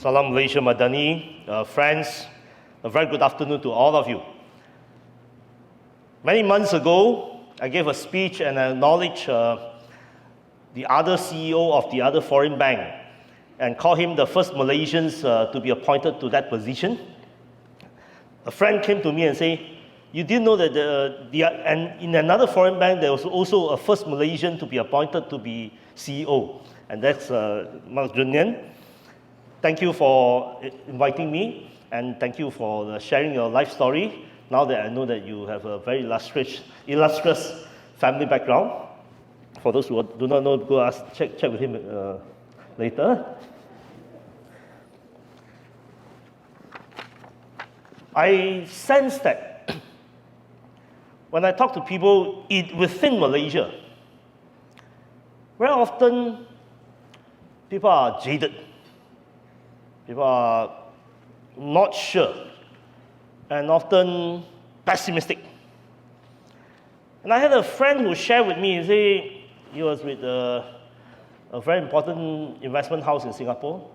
Salam Malaysia Madani, friends, a very good afternoon to all of you. Many months ago, I gave a speech and I acknowledged the other CEO of the other foreign bank and called him the first Malaysians to be appointed to that position. A friend came to me and said, you didn't know that and in another foreign bank, there was also a first Malaysian to be appointed to be CEO, and that's Mark Junian. Thank you for inviting me, and thank you for sharing your life story. Now that I know that you have a very illustrious family background. For those who do not know, go check with him later. I sense that when I talk to people within Malaysia, very often people are jaded. People are not sure and often pessimistic. And I had a friend who shared with me, he was with a very important investment house in Singapore.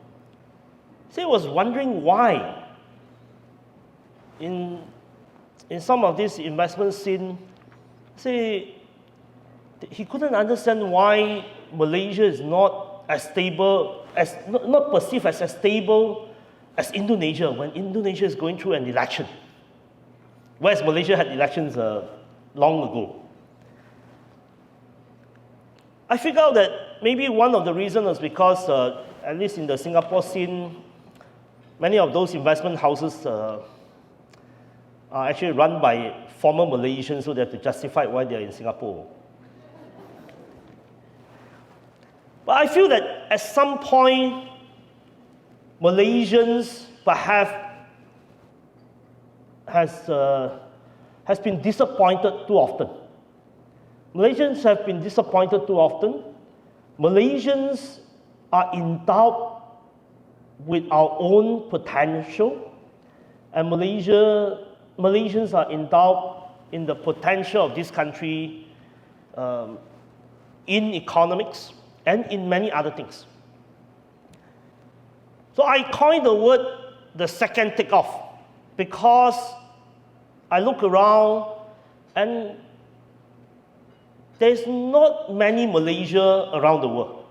He was wondering why in some of these investment scene, he couldn't understand why Malaysia is not as stable, not perceived as stable as Indonesia when Indonesia is going through an election, whereas Malaysia had elections long ago. I figured out that maybe one of the reasons was because, at least in the Singapore scene, many of those investment houses are actually run by former Malaysians, so they have to justify why they're in Singapore. But I feel that at some point, Malaysians perhaps has been disappointed too often. Malaysians have been disappointed too often. Malaysians are in doubt with our own potential, and Malaysians are in doubt in the potential of this country in economics and in many other things. So I coined the word the second takeoff because I look around and there's not many Malaysia around the world.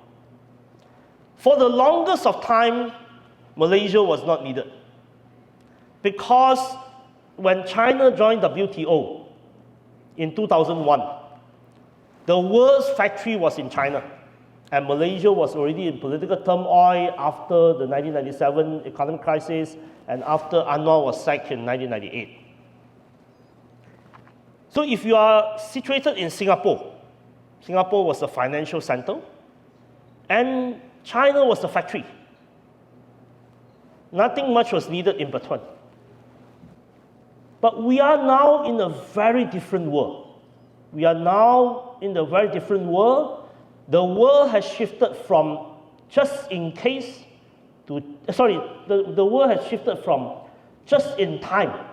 For the longest of time, Malaysia was not needed. Because when China joined WTO in 2001, the world's factory was in China. And Malaysia was already in political turmoil after the 1997 economic crisis and after Anwar was sacked in 1998. So if you are situated in Singapore, Singapore was the financial center, and China was the factory. Nothing much was needed in between. But we are now in a very different world. We are now in a very different world. The world has shifted from just in case to, the world has shifted from just in time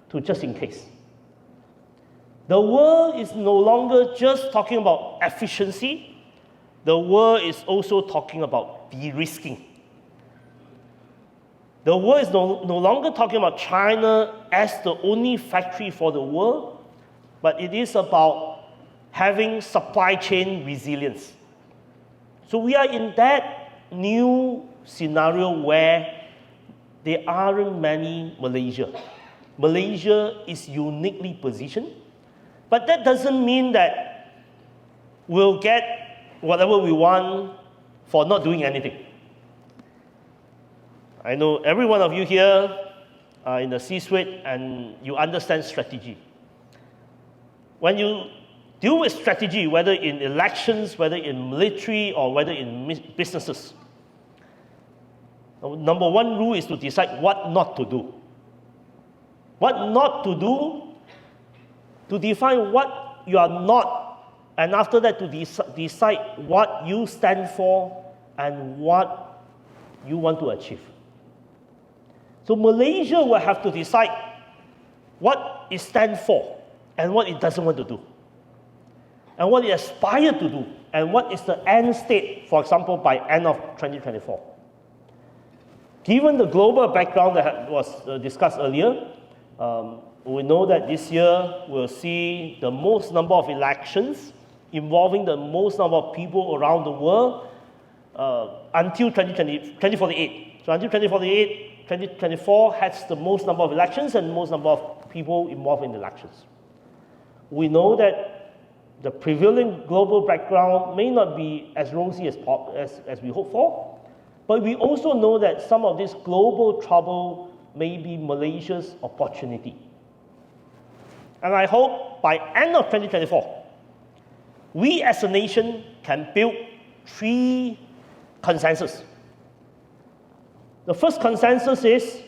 to just in case. The world is no longer just talking about efficiency. The world is also talking about de-risking. The world is no longer talking about China as the only factory for the world, but it is about having supply chain resilience. So we are in that new scenario where there aren't many Malaysia. Malaysia is uniquely positioned, but that doesn't mean that we'll get whatever we want for not doing anything. I know every one of you here are in the C-suite and you understand strategy. When you deal with strategy, whether in elections, whether in military, or whether in businesses, number one rule is to decide what not to do. What not to do, to define what you are not, and after that to decide what you stand for and what you want to achieve. So Malaysia will have to decide what it stands for and what it doesn't want to do, and what it aspires to do, and what is the end state, for example, by end of 2024. Given the global background that was discussed earlier, we know that this year we'll see the most number of elections involving the most number of people around the world until 2048. So until 2048, 2024 has the most number of elections and most number of people involved in elections. We know that the prevailing global background may not be as rosy as we hope for, but we also know that some of this global trouble may be Malaysia's opportunity. And I hope by end of 2024, we as a nation can build 3 consensus. The first consensus is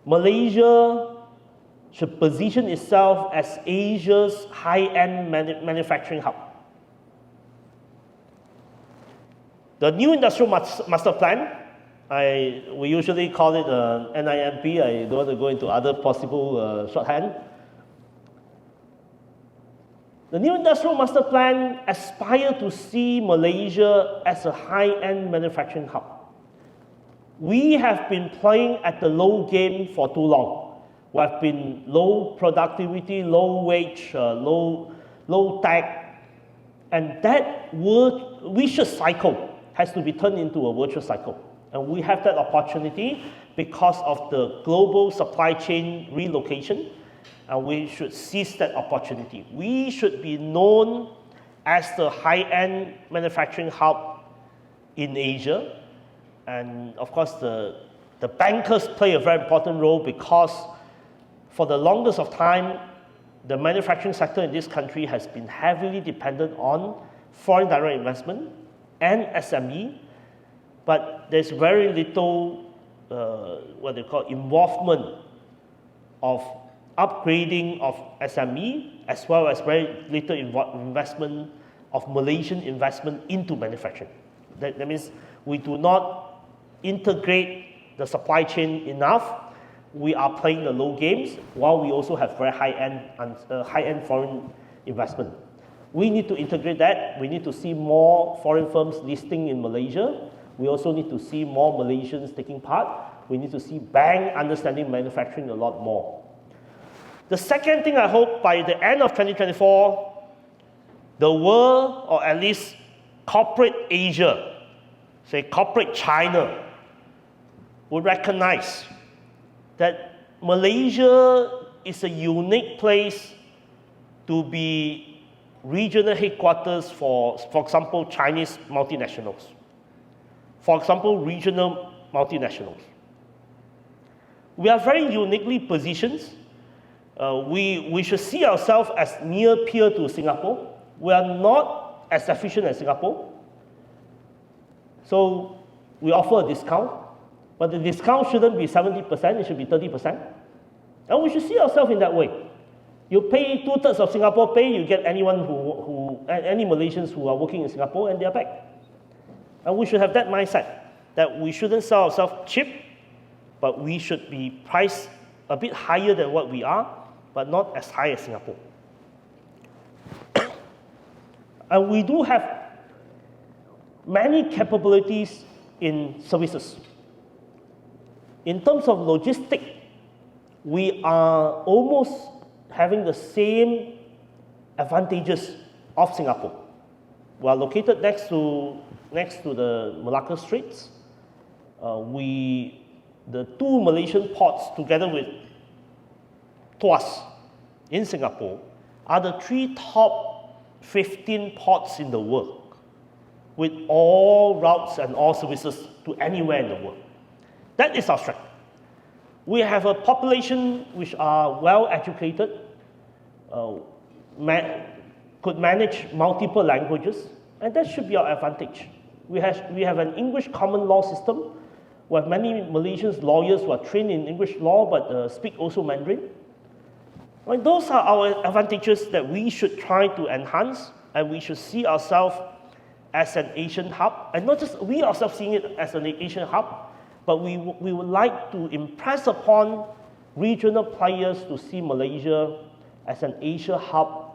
Malaysia should position itself as Asia's high-end manufacturing hub. The new industrial master plan, we usually call it NIMP. I don't want to go into other possible shorthand. The new industrial master plan aspires to see Malaysia as a high-end manufacturing hub. We have been playing at the low game for too long. We have been low productivity, low wage, low tech, and that vicious cycle has to be turned into a virtuous cycle. And we have that opportunity because of the global supply chain relocation, and we should seize that opportunity. We should be known as the high-end manufacturing hub in Asia. And of course, the bankers play a very important role because for the longest of time, the manufacturing sector in this country has been heavily dependent on foreign direct investment and SME, but there's very little, what they call involvement of upgrading of SME, as well as very little investment of Malaysian investment into manufacturing. That means we do not integrate the supply chain enough. We are playing the low games while we also have very high-end foreign investment. We need to integrate that. We need to see more foreign firms listing in Malaysia. We also need to see more Malaysians taking part. We need to see bank understanding manufacturing a lot more. The second thing I hope by the end of 2024, the world, or at least corporate Asia, say corporate China, will recognize that Malaysia is a unique place to be regional headquarters for example, Chinese multinationals. For example, regional multinationals. We are very uniquely positioned. We should see ourselves as near peer to Singapore. We are not as efficient as Singapore. So we offer a discount, but the discount shouldn't be 70%, it should be 30%. And we should see ourselves in that way. You pay 2/3 of Singapore pay, you get any Malaysians who are working in Singapore and they're back. And we should have that mindset, that we shouldn't sell ourselves cheap, but we should be priced a bit higher than what we are, but not as high as Singapore. And we do have many capabilities in services. In terms of logistics, we are almost having the same advantages of Singapore. We are located next to the Malacca Straits. The 2 Malaysian ports, together with Tuas in Singapore, are the 3 top 15 ports in the world, with all routes and all services to anywhere in the world. That is our strength. We have a population which are well educated, could manage multiple languages, and that should be our advantage. We have an English common law system. We have many Malaysian lawyers who are trained in English law but speak also Mandarin. Well, those are our advantages that we should try to enhance, and we should see ourselves as an Asian hub, and not just we ourselves seeing it as an Asian hub, but we would like to impress upon regional players to see Malaysia as an Asia hub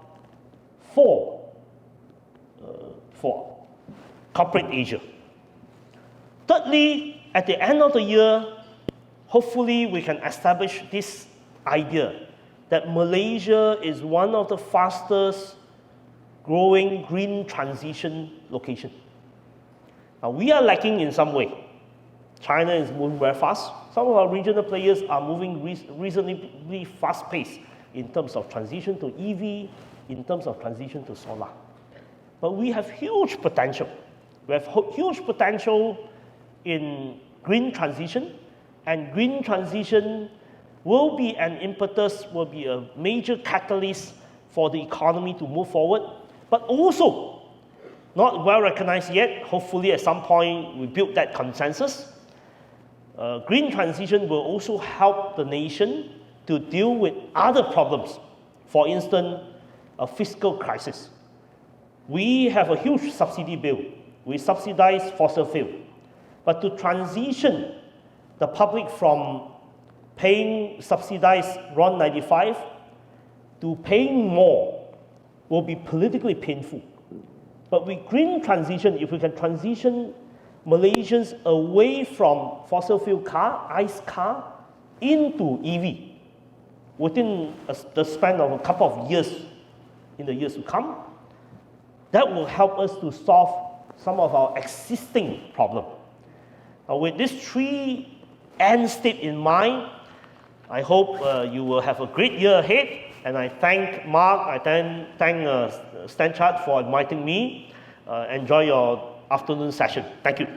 for corporate Asia. Thirdly, at the end of the year, hopefully we can establish this idea that Malaysia is one of the fastest growing green transition locations. Now, we are lacking in some way. China is moving very fast. Some of our regional players are moving reasonably fast pace in terms of transition to EV, in terms of transition to solar. But we have huge potential. We have huge potential in green transition, and green transition will be an impetus, will be a major catalyst for the economy to move forward, but also, not well recognized yet, hopefully at some point we build that consensus. Green transition will also help the nation to deal with other problems. For instance, a fiscal crisis. We have a huge subsidy bill. We subsidize fossil fuel. But to transition the public from paying subsidized RON 95 to paying more will be politically painful. But with green transition, if we can transition Malaysians away from fossil fuel car, ICE car, into EV within the span of a couple of years, in the years to come, that will help us to solve some of our existing problems. With these three end state in mind, I hope you will have a great year ahead, and I thank Mark, I thank Stanchart for inviting me. Enjoy your afternoon session. Thank you.